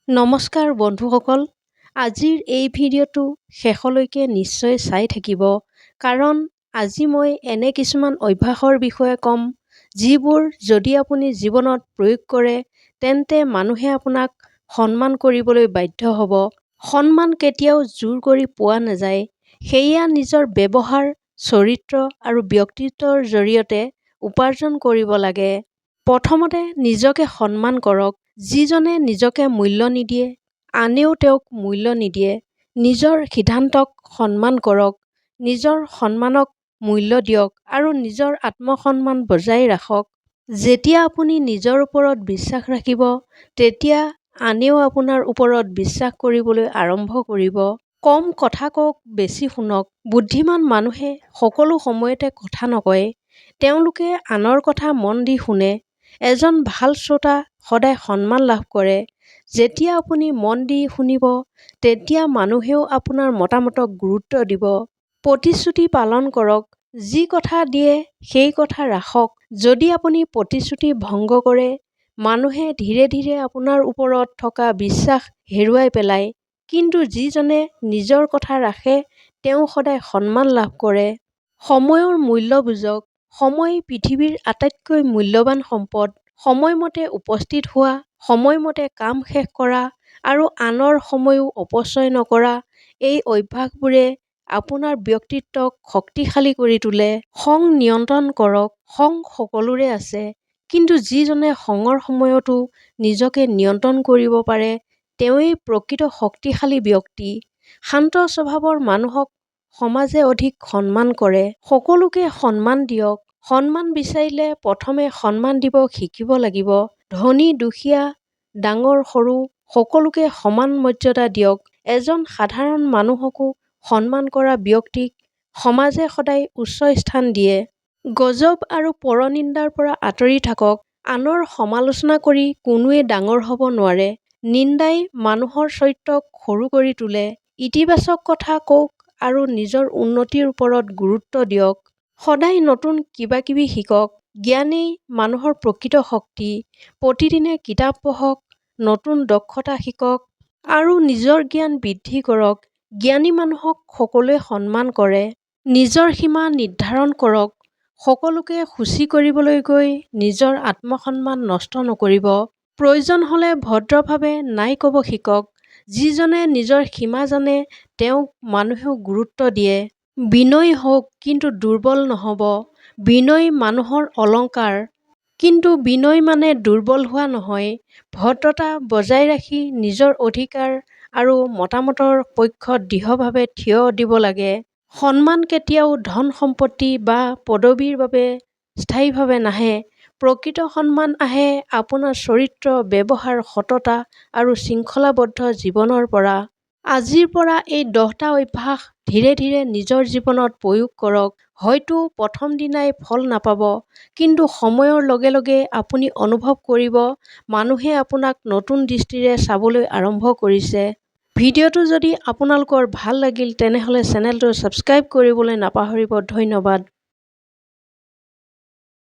নমস্কাৰ বন্ধুসকল, আজিৰ এই ভিডিঅ'টো শেষলৈকে নিশ্চয় চাই থাকিব, কাৰণ আজি মই এনে কিছুমান অভ্যাসৰ বিষয়ে ক'ম, যিবোৰ যদি আপুনি জীৱনত প্ৰয়োগ কৰে তেন্তে মানুহে আপোনাক সন্মান কৰিবলৈ বাধ্য হ'ব। সন্মান কেতিয়াও জোৰ কৰি পোৱা নাযায়, সেয়া নিজৰ ব্যৱহাৰ, চৰিত্ৰ আৰু ব্যক্তিত্বৰ জৰিয়তে উপাৰ্জন কৰিব লাগে। প্ৰথমতে নিজকে সন্মান কৰক। যিজনে নিজকে মূল্য নিদিয়ে, আনেও তেওঁক মূল্য নিদিয়ে। নিজৰ সিদ্ধান্তক সন্মান কৰক, নিজৰ সন্মানক মূল্য দিয়ক আৰু নিজৰ আত্মসন্মান বজাই ৰাখক। যেতিয়া আপুনি নিজৰ ওপৰত বিশ্বাস ৰাখিব, তেতিয়া আনেও আপোনাৰ ওপৰত বিশ্বাস কৰিবলৈ আৰম্ভ কৰিব। কম কথা কওক, বেছি শুনক। বুদ্ধিমান মানুহে সকলো সময়তে কথা নকয়, তেওঁলোকে আনৰ কথা মন দি শুনে। এজন ভাল শ্ৰোতা সদায় সন্মান লাভ কৰে। যেতিয়া আপুনি মন দি শুনিব, তেতিয়া মানুহেও আপোনাৰ মতামতক গুৰুত্ব দিব। প্ৰতিশ্ৰুতি পালন কৰক। যি কথা দিয়ে সেই কথা ৰাখক। যদি আপুনি প্ৰতিশ্ৰুতি ভংগ কৰে, মানুহে ধীৰে ধীৰে আপোনাৰ ওপৰত থকা বিশ্বাস হেৰুৱাই পেলায়। কিন্তু যিজনে নিজৰ কথা ৰাখে তেওঁ সদায় সন্মান লাভ কৰে। সময়ৰ মূল্য বুজক। সময় পৃথিৱীৰ আটাইতকৈ মূল্যৱান সম্পদ। সময়মতে উপস্থিত হোৱা, সময়মতে কাম শেষ কৰা আৰু আনৰ সময়ও অপচয় নকৰা, এই অভ্যাসবোৰে আপোনাৰ ব্যক্তিত্বক শক্তিশালী কৰি তোলে। খং নিয়ন্ত্ৰণ কৰক। খং সকলোৰে আছে, কিন্তু যিজনে খঙৰ সময়তো নিজকে নিয়ন্ত্ৰণ কৰিব পাৰে তেওঁৱেই প্ৰকৃত শক্তিশালী ব্যক্তি। শান্ত স্বভাৱৰ মানুহক সমাজে অধিক সন্মান কৰে। সকলোকে সন্মান দিয়ক। সন্মান বিচাৰিলে প্ৰথমে সন্মান দিব শিকিব লাগিব। ধনী দুখীয়া, ডাঙৰ সৰু সকলোকে সমান মৰ্যাদা দিয়ক। এজন সাধাৰণ মানুহকো সন্মান কৰা ব্যক্তিক সমাজে সদায় উচ্চ স্থান দিয়ে। গজব আৰু পৰনিন্দাৰ পৰা আঁতৰি থাকক। আনৰ সমালোচনা কৰি কোনোৱে ডাঙৰ হ'ব নোৱাৰে। নিন্দাই মানুহৰ চৰিত্ৰক সৰু কৰি তোলে। ইতিবাচক কথা কওক আৰু নিজৰ উন্নতিৰ ওপৰত গুৰুত্ব দিয়ক। সদায় নতুন কিবা কিবি শিকক। জ্ঞানেই মানুহৰ প্ৰকৃত শক্তি। প্ৰতিদিনে কিতাপ পঢ়ক, নতুন দক্ষতা শিকক আৰু নিজৰ জ্ঞান বৃদ্ধি কৰক। জ্ঞানী মানুহক সকলোৱে সন্মান কৰে। নিজৰ সীমা নিৰ্ধাৰণ কৰক। সকলোকে সুচি কৰিবলৈ গৈ নিজৰ আত্মসন্মান নষ্ট নকৰিব। প্ৰয়োজন হ'লে ভদ্ৰভাৱে নাই ক'ব শিকক। যিজনে নিজৰ সীমা জানে তেওঁক মানুহেও গুৰুত্ব দিয়ে। বিনয়ী হওক, কিন্তু দুৰ্বল নহ'ব। বিনয় মানুহৰ অলংকাৰ, কিন্তু বিনয় মানে দুৰ্বল হোৱা নহয়। ভদ্ৰতা বজাই ৰাখি নিজৰ অধিকাৰ আৰু মতামতৰ পক্ষত দৃঢ়ভাৱে থিয় দিব লাগে। সন্মান কেতিয়াও ধন সম্পত্তি বা পদবীৰ বাবে স্থায়ীভাৱে নাহে। প্ৰকৃত সন্মান আহে আপোনাৰ চৰিত্ৰ, ব্যৱহাৰ, সততা আৰু শৃংখলাবদ্ধ জীৱনৰ পৰা। আজিৰ পৰা এই 10টা অভ্যাস ধীৰে ধীৰে নিজৰ জীৱনত প্ৰয়োগ কৰক। হয়তো প্ৰথম দিনাই ফল নাপাব, কিন্তু সময়ৰ লগে লগে আপুনি অনুভৱ কৰিব মানুহে আপোনাক নতুন দৃষ্টিৰে চাবলৈ আৰম্ভ কৰিছে। ভিডিঅ'টো যদি আপোনালোকৰ ভাল লাগিল তেনেহ'লে চেনেলটো ছাবস্ক্ৰাইব কৰিবলৈ নাপাহৰিব। ধন্যবাদ।